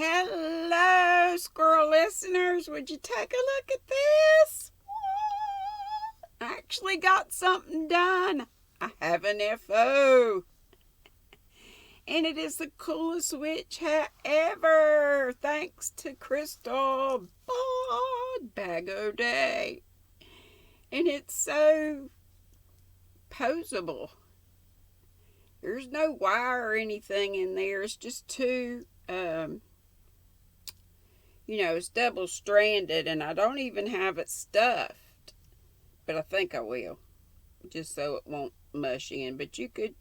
Hello, squirrel listeners. Would you take a look at this? I actually got something done. I have an FO. And it is the coolest witch hat ever. Thanks to Crystal Bago Day. And it's so posable. There's no wire or anything in there. It's just two it's double stranded, and I don't even have it stuffed, but I think I will, just so it won't mush in. But you could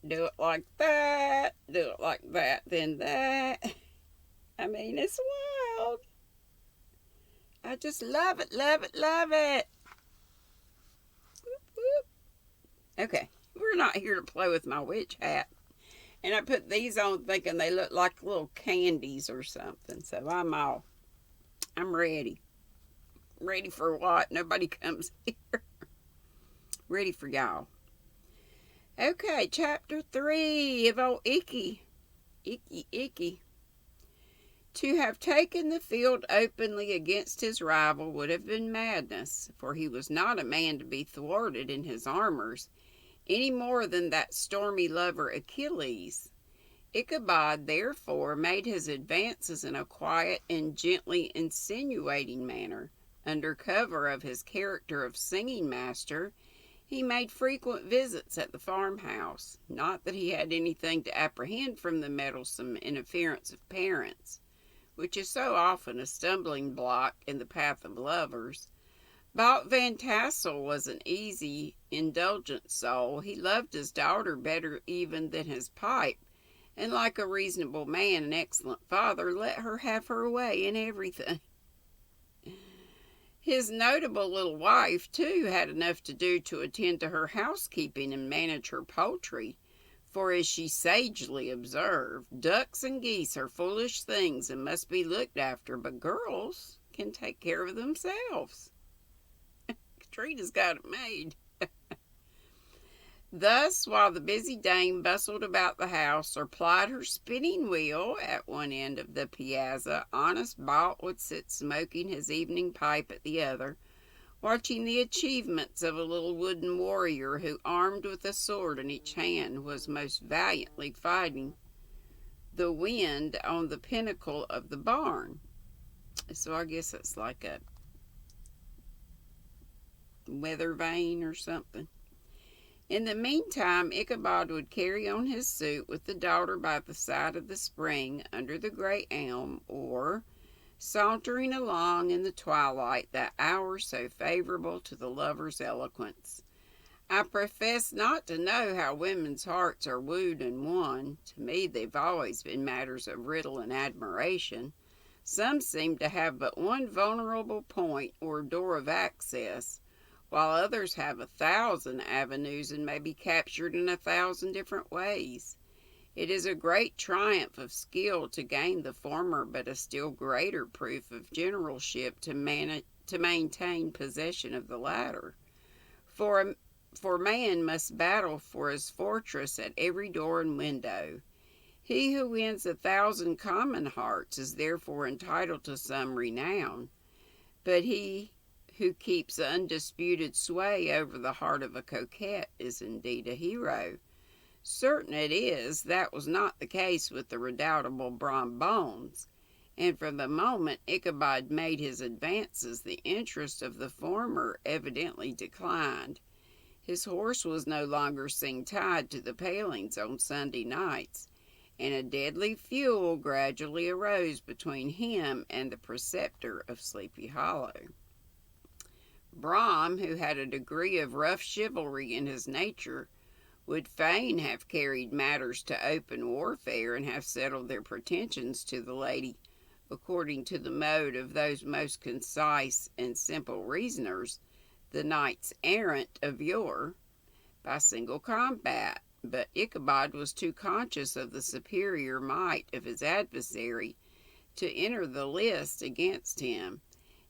do it like that, do it like that, then that. I mean, it's wild. I just love it, love it, love it. Whoop, whoop. Okay, we're not here to play with my witch hat. And I put these on thinking they look like little candies or something. So I'm ready. Ready for what? Nobody comes here. Ready for y'all. Okay, chapter 3 of old Icky. Icky. To have taken the field openly against his rival would have been madness, for he was not a man to be thwarted in his armors, any more than that stormy lover Achilles. Ichabod, therefore, made his advances in a quiet and gently insinuating manner. Under cover of his character of singing master, he made frequent visits at the farmhouse. Not that he had anything to apprehend from the meddlesome interference of parents, which is so often a stumbling block in the path of lovers. Bout Van Tassel was an easy, indulgent soul. He loved his daughter better even than his pipe, and like a reasonable man and excellent father, let her have her way in everything. His notable little wife, too, had enough to do to attend to her housekeeping and manage her poultry, for as she sagely observed, ducks and geese are foolish things and must be looked after, but girls can take care of themselves. Katrina's got it made. Thus, while the busy dame bustled about the house or plied her spinning wheel at one end of the piazza, honest Balt would sit smoking his evening pipe at the other, watching the achievements of a little wooden warrior who, armed with a sword in each hand, was most valiantly fighting the wind on the pinnacle of the barn. So I guess it's like a weather vane or something. In the meantime, Ichabod would carry on his suit with the daughter by the side of the spring under the great elm, or, sauntering along in the twilight, that hour so favorable to the lover's eloquence. I profess not to know how women's hearts are wooed and won. To me they've always been matters of riddle and admiration. Some seem to have but one vulnerable point or door of access, while others have 1,000 avenues and may be captured in 1,000 different ways. It is a great triumph of skill to gain the former, but a still greater proof of generalship to maintain possession of the latter. For man must battle for his fortress at every door and window. He who wins 1,000 common hearts is therefore entitled to some renown, but he who keeps undisputed sway over the heart of a coquette is indeed a hero. Certain it is that was not the case with the redoubtable Brom Bones, and from the moment Ichabod made his advances, the interest of the former evidently declined. His horse was no longer seen tied to the palings on Sunday nights, and a deadly feud gradually arose between him and the preceptor of Sleepy Hollow. Brom, who had a degree of rough chivalry in his nature, would fain have carried matters to open warfare and have settled their pretensions to the lady according to the mode of those most concise and simple reasoners, the knights errant of yore, by single combat. But Ichabod was too conscious of the superior might of his adversary to enter the list against him.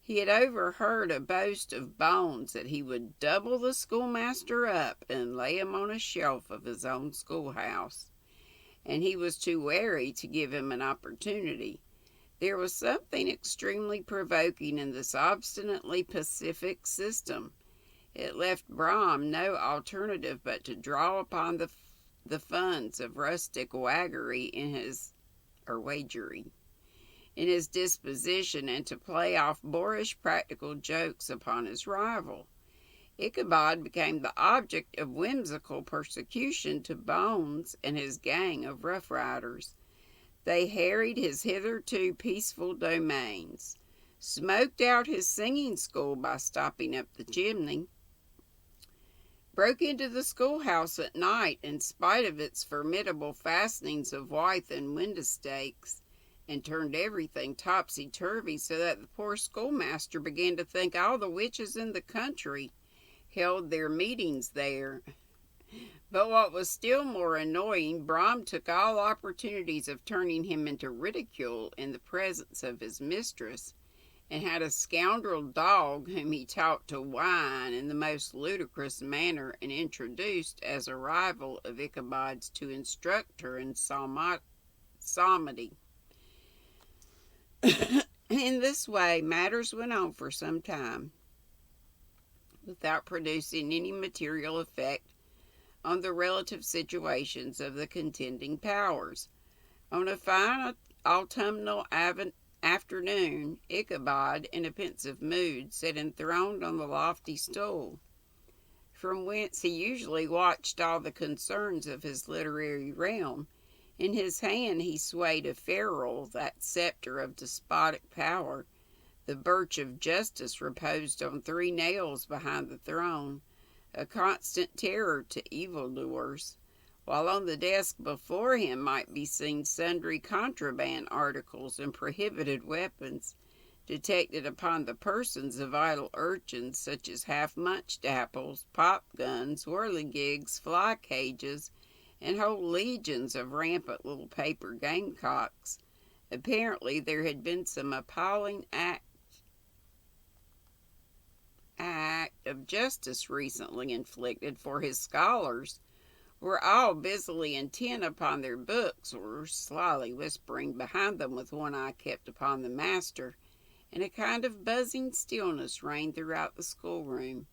He had overheard a boast of Bones that he would double the schoolmaster up and lay him on a shelf of his own schoolhouse, and he was too wary to give him an opportunity. There was something extremely provoking in this obstinately pacific system. It left Brom no alternative but to draw upon the funds of rustic waggery wagery in his disposition, and to play off boorish practical jokes upon his rival. Ichabod became the object of whimsical persecution to Bones and his gang of rough riders. They harried his hitherto peaceful domains, smoked out his singing school by stopping up the chimney, broke into the schoolhouse at night in spite of its formidable fastenings of withe and window stakes, and turned everything topsy-turvy, so that the poor schoolmaster began to think all the witches in the country held their meetings there. But what was still more annoying, Brom took all opportunities of turning him into ridicule in the presence of his mistress, and had a scoundrel dog whom he taught to whine in the most ludicrous manner, and introduced as a rival of Ichabod's to instruct her in psalmody. In this way matters went on for some time, without producing any material effect on the relative situations of the contending powers. On a fine autumnal afternoon, Ichabod, in a pensive mood, sat enthroned on the lofty stool, from whence he usually watched all the concerns of his literary realm. In his hand he swayed a ferule, that sceptre of despotic power. The birch of justice reposed on 3 nails behind the throne, a constant terror to evildoers, while on the desk before him might be seen sundry contraband articles and prohibited weapons, detected upon the persons of idle urchins, such as half-munched apples, pop-guns, whirligigs, fly-cages, and whole legions of rampant little paper gamecocks. Apparently there had been some appalling act of justice recently inflicted, for his scholars were all busily intent upon their books, or slyly whispering behind them, with one eye kept upon the master, and a kind of buzzing stillness reigned throughout the schoolroom.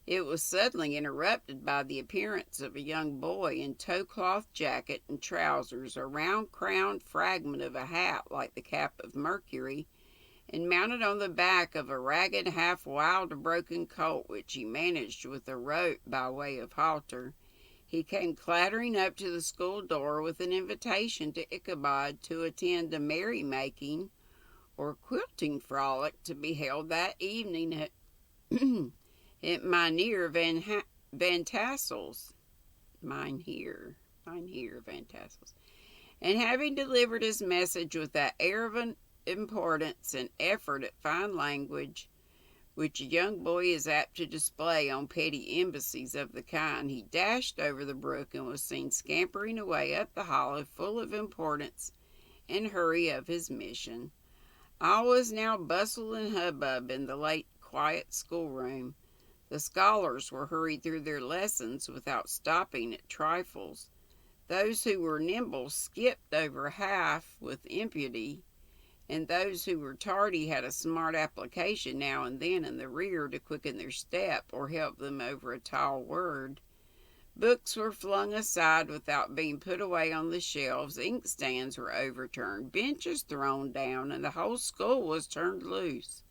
It was suddenly interrupted by the appearance of a young boy in tow-cloth jacket and trousers, a round-crowned fragment of a hat like the cap of Mercury, and mounted on the back of a ragged, half-wild, broken colt, which he managed with a rope by way of halter. He came clattering up to the school door with an invitation to Ichabod to attend a merry-making or quilting frolic to be held that evening at at Mynheer Van Tassel's. Mynheer Van Tassel's. And having delivered his message with that air of importance and effort at fine language which a young boy is apt to display on petty embassies of the kind, he dashed over the brook and was seen scampering away up the hollow, full of importance and hurry of his mission. All was now bustle and hubbub in the late quiet schoolroom. The scholars were hurried through their lessons without stopping at trifles. Those who were nimble skipped over half with impunity, and those who were tardy had a smart application now and then in the rear to quicken their step or help them over a tall word. Books were flung aside without being put away on the shelves, inkstands were overturned, benches thrown down, and the whole school was turned loose,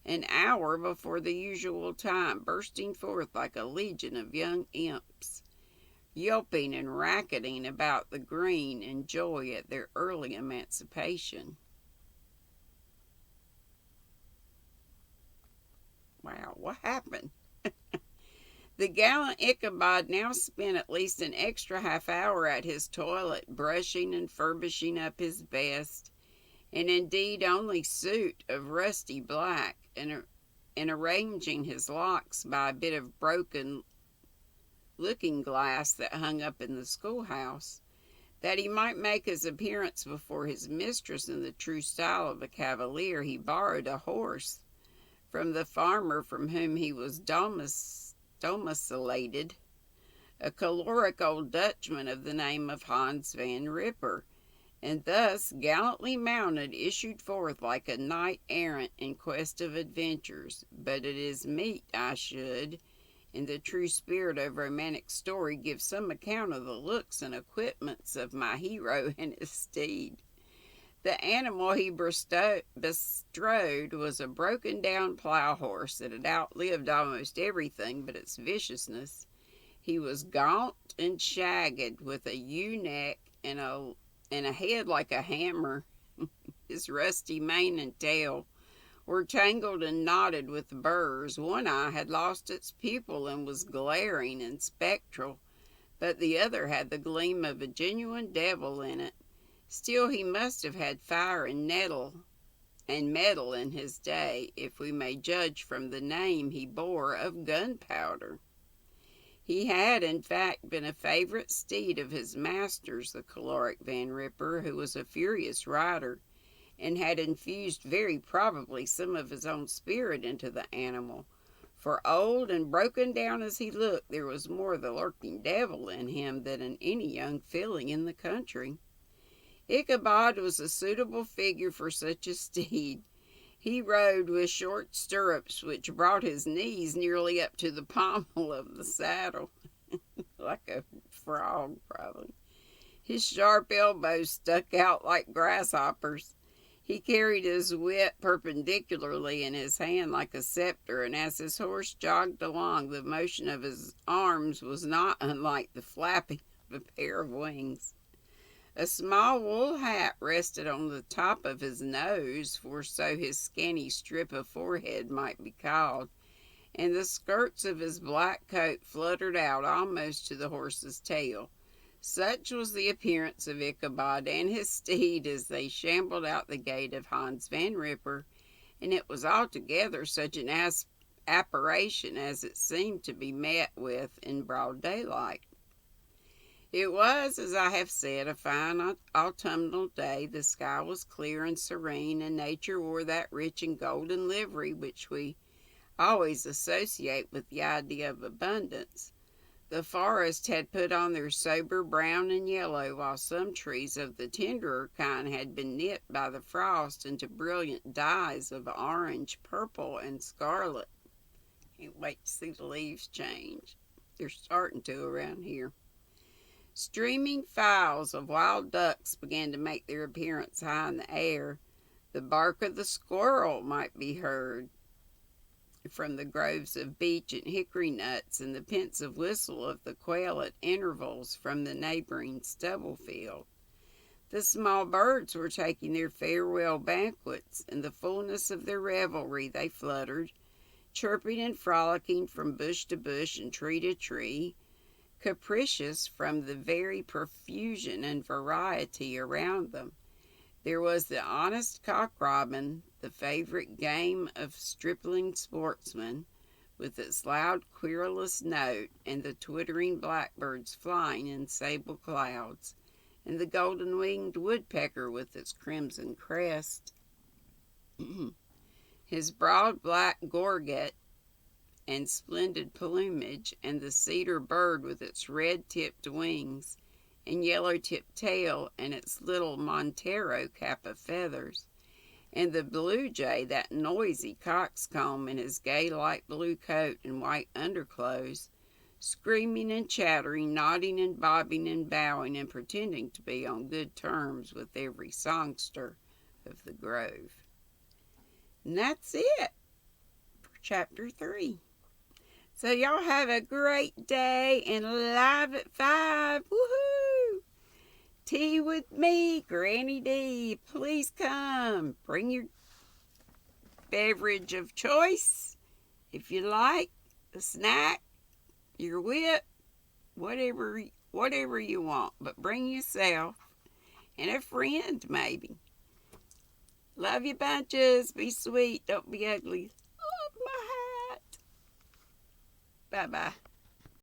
an hour before the usual time, bursting forth like a legion of young imps, yelping and racketing about the green in joy at their early emancipation. Wow, what happened? The gallant Ichabod now spent at least an extra half hour at his toilet, brushing and furbishing up his vest, and indeed only suit of rusty black, and arranging his locks by a bit of broken looking-glass that hung up in the schoolhouse. That he might make his appearance before his mistress in the true style of a cavalier, he borrowed a horse from the farmer from whom he was domiciliated, a choleric old Dutchman of the name of Hans Van Ripper, and thus gallantly mounted issued forth like a knight-errant in quest of adventures. But it is meet I should, in the true spirit of romantic story, give some account of the looks and equipments of my hero and his steed. The animal he bestrode was a broken-down plow horse that had outlived almost everything but its viciousness. He was gaunt and shagged, with a ewe-neck and a head like a hammer. His rusty mane and tail were tangled and knotted with burrs. One eye had lost its pupil and was glaring and spectral, but the other had the gleam of a genuine devil in it. Still, he must have had fire and metal in his day, if we may judge from the name he bore of Gunpowder. He had, in fact, been a favorite steed of his master's, the choleric Van Ripper, who was a furious rider, and had infused very probably some of his own spirit into the animal. For old and broken down as he looked, there was more of the lurking devil in him than in any young filly in the country. Ichabod was a suitable figure for such a steed. He rode with short stirrups which brought his knees nearly up to the pommel of the saddle, like a frog probably. His sharp elbows stuck out like grasshoppers. He carried his whip perpendicularly in his hand like a scepter, and as his horse jogged along, the motion of his arms was not unlike the flapping of a pair of wings. A small wool hat rested on the top of his nose, for so his scanty strip of forehead might be called, and the skirts of his black coat fluttered out almost to the horse's tail. Such was the appearance of Ichabod and his steed as they shambled out the gate of Hans Van Ripper, and it was altogether such an apparition as it seemed to be met with in broad daylight. It was, as I have said, a fine autumnal day. The sky was clear and serene, and nature wore that rich and golden livery which we always associate with the idea of abundance. The forests had put on their sober brown and yellow, while some trees of the tenderer kind had been nipped by the frost into brilliant dyes of orange, purple, and scarlet. Can't wait to see the leaves change. They're starting to around here. Streaming files of wild ducks began to make their appearance high in the air. The bark of the squirrel might be heard from the groves of beech and hickory nuts, and the pensive whistle of the quail at intervals from the neighboring stubble field. The small birds were taking their farewell banquets. In the fullness of their revelry they fluttered, chirping and frolicking from bush to bush and tree to tree, capricious from the very profusion and variety around them. There was the honest cock-robin, the favorite game of stripling sportsmen, with its loud querulous note, and the twittering blackbirds flying in sable clouds, and the golden-winged woodpecker with its crimson crest, his broad black gorget and splendid plumage, and the cedar bird with its red-tipped wings and yellow-tipped tail and its little Montero cap of feathers, and the blue jay, that noisy coxcomb in his gay light blue coat and white underclothes, screaming and chattering, nodding and bobbing and bowing, and pretending to be on good terms with every songster of the grove. And that's it for chapter 3. So y'all have a great day, and live at 5. Woohoo! Tea with me, GrannyDee. Please come. Bring your beverage of choice, if you like, a snack, your whip, whatever you want. But bring yourself and a friend, maybe. Love you bunches. Be sweet. Don't be ugly. Love my hat. Bye-bye.